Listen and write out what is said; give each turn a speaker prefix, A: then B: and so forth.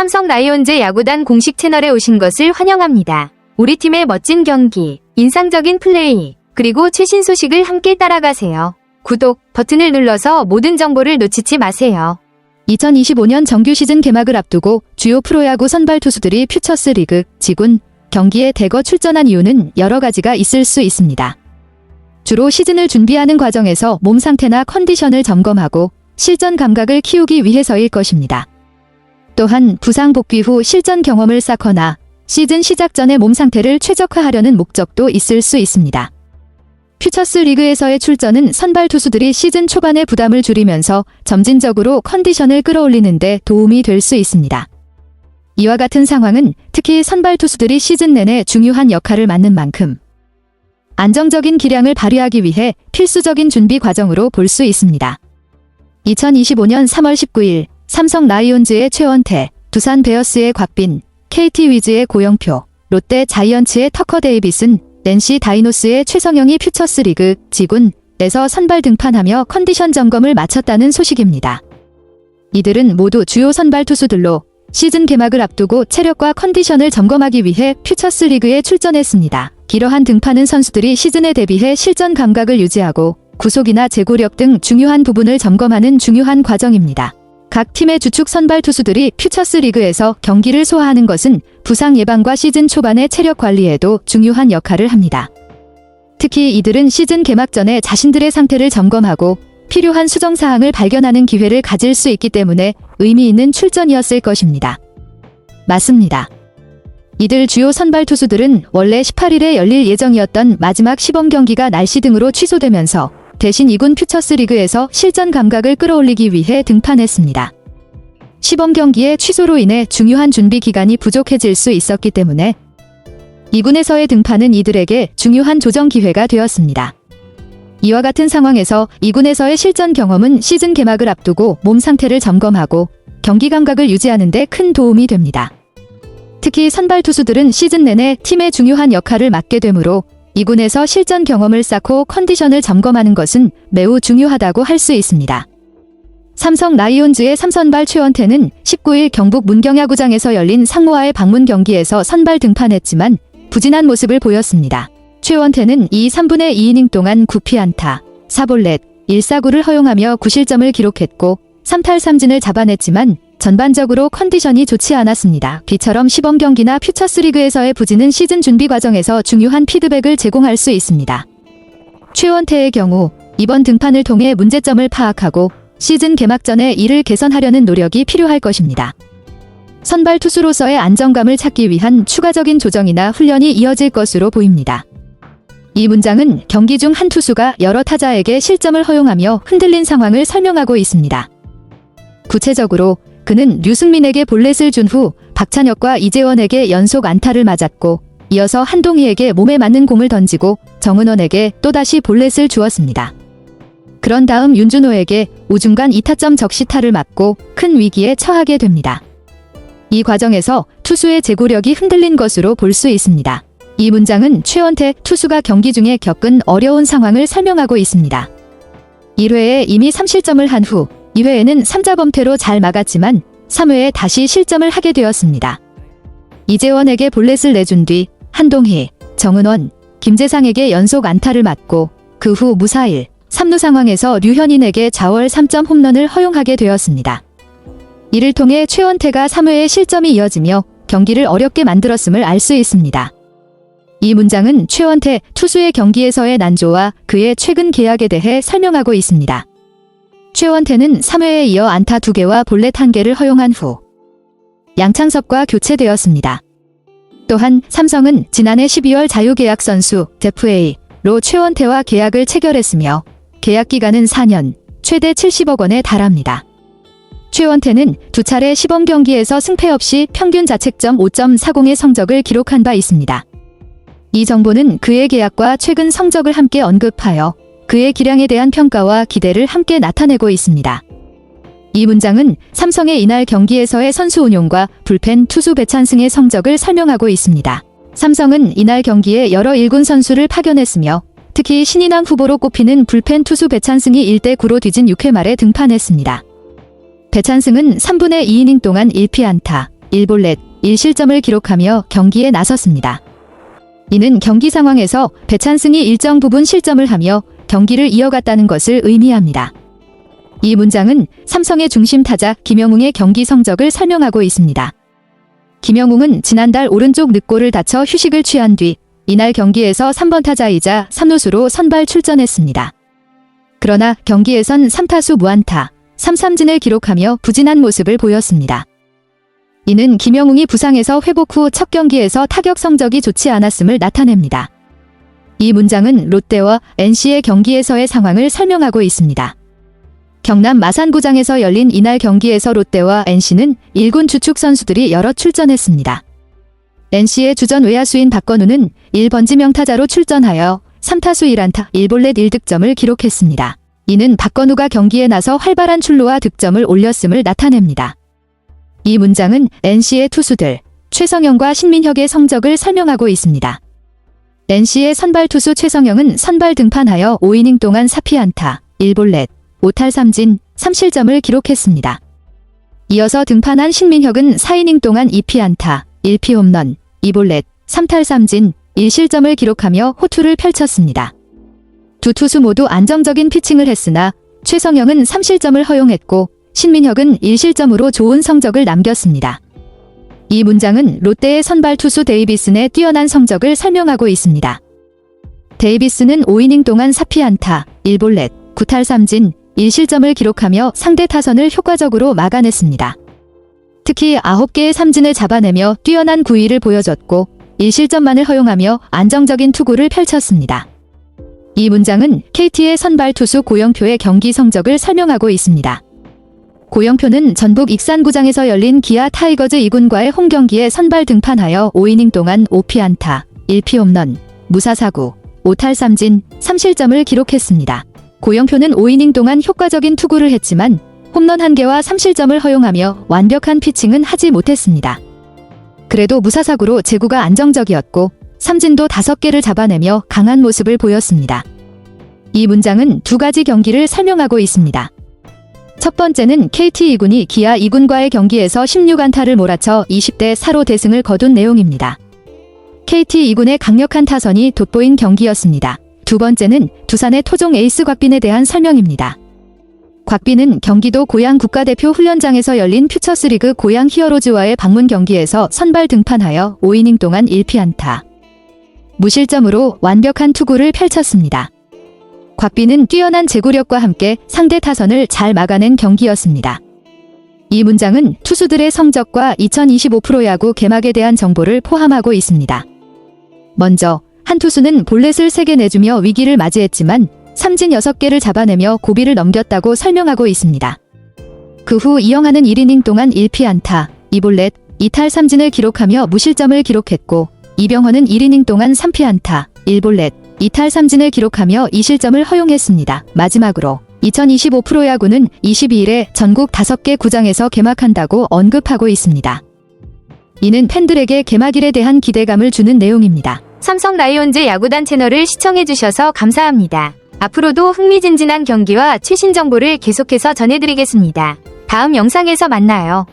A: 삼성 라이온즈 야구단 공식 채널에 오신 것을 환영합니다. 우리 팀의 멋진 경기, 인상적인 플레이, 그리고 최신 소식을 함께 따라가세요. 구독 버튼을 눌러서 모든 정보를 놓치지 마세요.
B: 2025년 정규 시즌 개막을 앞두고 주요 프로야구 선발 투수들이 퓨처스 리그, 지군, 경기에 대거 출전한 이유는 여러 가지가 있을 수 있습니다. 주로 시즌을 준비하는 과정에서 몸 상태나 컨디션을 점검하고 실전 감각을 키우기 위해서일 것입니다. 또한 부상 복귀 후 실전 경험을 쌓거나 시즌 시작 전에 몸 상태를 최적화하려는 목적도 있을 수 있습니다. 퓨처스 리그에서의 출전은 선발 투수들이 시즌 초반의 부담을 줄이면서 점진적으로 컨디션을 끌어올리는 데 도움이 될 수 있습니다. 이와 같은 상황은 특히 선발 투수들이 시즌 내내 중요한 역할을 맡는 만큼 안정적인 기량을 발휘하기 위해 필수적인 준비 과정으로 볼 수 있습니다. 2025년 3월 19일 삼성 라이온즈의 최원태, 두산 베어스의 곽빈, KT 위즈의 고영표, 롯데 자이언츠의 터커 데이비슨, NC 다이노스의 최성영이 퓨처스 리그, 지군에서 선발 등판하며 컨디션 점검을 마쳤다는 소식입니다. 이들은 모두 주요 선발 투수들로 시즌 개막을 앞두고 체력과 컨디션을 점검하기 위해 퓨처스 리그에 출전했습니다. 이러한 등판은 선수들이 시즌에 대비해 실전 감각을 유지하고 구속이나 제구력 등 중요한 부분을 점검하는 중요한 과정입니다. 각 팀의 주축 선발 투수들이 퓨처스 리그에서 경기를 소화하는 것은 부상 예방과 시즌 초반의 체력 관리에도 중요한 역할을 합니다. 특히 이들은 시즌 개막 전에 자신들의 상태를 점검하고 필요한 수정 사항을 발견하는 기회를 가질 수 있기 때문에 의미 있는 출전이었을 것입니다. 맞습니다. 이들 주요 선발 투수들은 원래 18일에 열릴 예정이었던 마지막 시범 경기가 날씨 등으로 취소되면서 대신 2군 퓨처스 리그에서 실전 감각을 끌어올리기 위해 등판했습니다. 시범 경기의 취소로 인해 중요한 준비 기간이 부족해질 수 있었기 때문에 2군에서의 등판은 이들에게 중요한 조정 기회가 되었습니다. 이와 같은 상황에서 2군에서의 실전 경험은 시즌 개막을 앞두고 몸 상태를 점검하고 경기 감각을 유지하는 데 큰 도움이 됩니다. 특히 선발 투수들은 시즌 내내 팀의 중요한 역할을 맡게 되므로 2군에서 실전 경험을 쌓고 컨디션을 점검하는 것은 매우 중요하다고 할 수 있습니다. 삼성 라이온즈의 3선발 최원태는 19일 경북 문경야구장에서 열린 상무와의 방문 경기에서 선발 등판했지만 부진한 모습을 보였습니다. 최원태는 3분의 2이닝 동안 9피안타, 4볼넷, 1사구를 허용하며 9실점을 기록했고 3탈3진을 잡아냈지만 전반적으로 컨디션이 좋지 않았습니다. 이처럼 시범 경기나 퓨처스 리그에서의 부진은 시즌 준비 과정에서 중요한 피드백을 제공할 수 있습니다. 최원태의 경우 이번 등판을 통해 문제점을 파악하고 시즌 개막 전에 이를 개선하려는 노력이 필요할 것입니다. 선발 투수로서의 안정감을 찾기 위한 추가적인 조정이나 훈련이 이어질 것으로 보입니다. 이 문장은 경기 중 한 투수가 여러 타자에게 실점을 허용하며 흔들린 상황을 설명하고 있습니다. 구체적으로 그는 류승민에게 볼넷을 준 후 박찬혁과 이재원에게 연속 안타를 맞았고 이어서 한동희에게 몸에 맞는 공을 던지고 정은원에게 또다시 볼넷을 주었습니다. 그런 다음 윤준호에게 우중간 2타점 적시타를 맞고 큰 위기에 처하게 됩니다. 이 과정에서 투수의 제구력이 흔들린 것으로 볼 수 있습니다. 이 문장은 최원태 투수가 경기 중에 겪은 어려운 상황을 설명하고 있습니다. 1회에 이미 3실점을 한 후 2회에는 3자범퇴로 잘 막았지만 3회에 다시 실점을 하게 되었습니다. 이재원에게 볼넷을 내준 뒤 한동희, 정은원, 김재상에게 연속 안타를 맞고 그 후 무사일 3루 상황에서 류현인에게 좌월 3점 홈런을 허용하게 되었습니다. 이를 통해 최원태가 3회에 실점이 이어지며 경기를 어렵게 만들었음을 알 수 있습니다. 이 문장은 최원태 투수의 경기에서의 난조와 그의 최근 계약에 대해 설명하고 있습니다. 최원태는 3회에 이어 안타 2개와 볼넷 1개를 허용한 후 양창섭과 교체되었습니다. 또한 삼성은 지난해 12월 자유계약 선수 FA로 최원태와 계약을 체결했으며 계약 기간은 4년, 최대 70억 원에 달합니다. 최원태는 두 차례 시범 경기에서 승패 없이 평균 자책점 5.40의 성적을 기록한 바 있습니다. 이 정보는 그의 계약과 최근 성적을 함께 언급하여 그의 기량에 대한 평가와 기대를 함께 나타내고 있습니다. 이 문장은 삼성의 이날 경기에서의 선수 운용과 불펜 투수 배찬승의 성적을 설명하고 있습니다. 삼성은 이날 경기에 여러 1군 선수를 파견했으며 특히 신인왕 후보로 꼽히는 불펜 투수 배찬승이 1대9로 뒤진 6회 말에 등판했습니다. 배찬승은 3분의 2이닝 동안 1피안타, 1볼넷 1실점을 기록하며 경기에 나섰습니다. 이는 경기 상황에서 배찬승이 일정 부분 실점을 하며 경기를 이어갔다는 것을 의미합니다. 이 문장은 삼성의 중심 타자 김영웅의 경기 성적을 설명하고 있습니다. 김영웅은 지난달 오른쪽 늑골을 다쳐 휴식을 취한 뒤 이날 경기에서 3번 타자이자 3루수로 선발 출전했습니다. 그러나 경기에선 3타수 무안타, 3삼진을 기록하며 부진한 모습을 보였습니다. 이는 김영웅이 부상에서 회복 후 첫 경기에서 타격 성적이 좋지 않았음을 나타냅니다. 이 문장은 롯데와 NC의 경기에서의 상황을 설명하고 있습니다. 경남 마산구장에서 열린 이날 경기에서 롯데와 NC는 1군 주축 선수들이 여럿 출전했습니다. NC의 주전 외야수인 박건우는 1번지명 타자로 출전하여 3타수 1안타 1볼넷 1득점을 기록했습니다. 이는 박건우가 경기에 나서 활발한 출루와 득점을 올렸음을 나타냅니다. 이 문장은 NC의 투수들 최성영과 신민혁의 성적을 설명하고 있습니다. NC의 선발 투수 최성영은 선발 등판하여 5이닝 동안 4피안타, 1볼넷, 5탈 3진, 3실점을 기록했습니다. 이어서 등판한 신민혁은 4이닝 동안 2피안타, 1피홈런, 2볼넷, 3탈 3진, 1실점을 기록하며 호투를 펼쳤습니다. 두 투수 모두 안정적인 피칭을 했으나 최성영은 3실점을 허용했고 신민혁은 1실점으로 좋은 성적을 남겼습니다. 이 문장은 롯데의 선발 투수 데이비슨의 뛰어난 성적을 설명하고 있습니다. 데이비슨은 5이닝 동안 4피안타, 1볼넷, 9탈 3진, 1실점을 기록하며 상대 타선을 효과적으로 막아냈습니다. 특히 9개의 삼진을 잡아내며 뛰어난 구위를 보여줬고 1실점만을 허용하며 안정적인 투구를 펼쳤습니다. 이 문장은 KT의 선발 투수 고영표의 경기 성적을 설명하고 있습니다. 고영표는 전북 익산구장에서 열린 기아 타이거즈 2군과의 홈경기에 선발 등판하여 5이닝 동안 5피안타, 1피홈런, 무사사구, 5탈 3진, 3실점을 기록했습니다. 고영표는 5이닝 동안 효과적인 투구를 했지만 홈런 1개와 3실점을 허용하며 완벽한 피칭은 하지 못했습니다. 그래도 무사사구로 제구가 안정적이었고 삼진도 5개를 잡아내며 강한 모습을 보였습니다. 이 문장은 두 가지 경기를 설명하고 있습니다. 첫 번째는 KT 2군이 기아 2군과의 경기에서 16안타를 몰아쳐 20대 4로 대승을 거둔 내용입니다. KT 2군의 강력한 타선이 돋보인 경기였습니다. 두 번째는 두산의 토종 에이스 곽빈에 대한 설명입니다. 곽빈은 경기도 고양 국가대표 훈련장에서 열린 퓨처스리그 고양 히어로즈와의 방문 경기에서 선발 등판하여 5이닝 동안 1피안타, 무실점으로 완벽한 투구를 펼쳤습니다. 곽빈은 뛰어난 제구력과 함께 상대 타선을 잘 막아낸 경기였습니다. 이 문장은 투수들의 성적과 2025 프로야구 개막에 대한 정보를 포함하고 있습니다. 먼저 한 투수는 볼넷을 3개 내주며 위기를 맞이했지만 삼진 6개를 잡아내며 고비를 넘겼다고 설명하고 있습니다. 그 후 이영하는 1이닝 동안 1피안타, 2볼넷, 2탈 3진을 기록하며 무실점을 기록했고 이병헌은 1이닝 동안 3피안타, 1볼넷, 2탈 3진을 기록하며 2실점을 허용했습니다. 마지막으로 2025 프로야구는 22일에 전국 5개 구장에서 개막한다고 언급하고 있습니다. 이는 팬들에게 개막일에 대한 기대감을 주는 내용입니다.
A: 삼성 라이온즈 야구단 채널을 시청해주셔서 감사합니다. 앞으로도 흥미진진한 경기와 최신 정보를 계속해서 전해드리겠습니다. 다음 영상에서 만나요.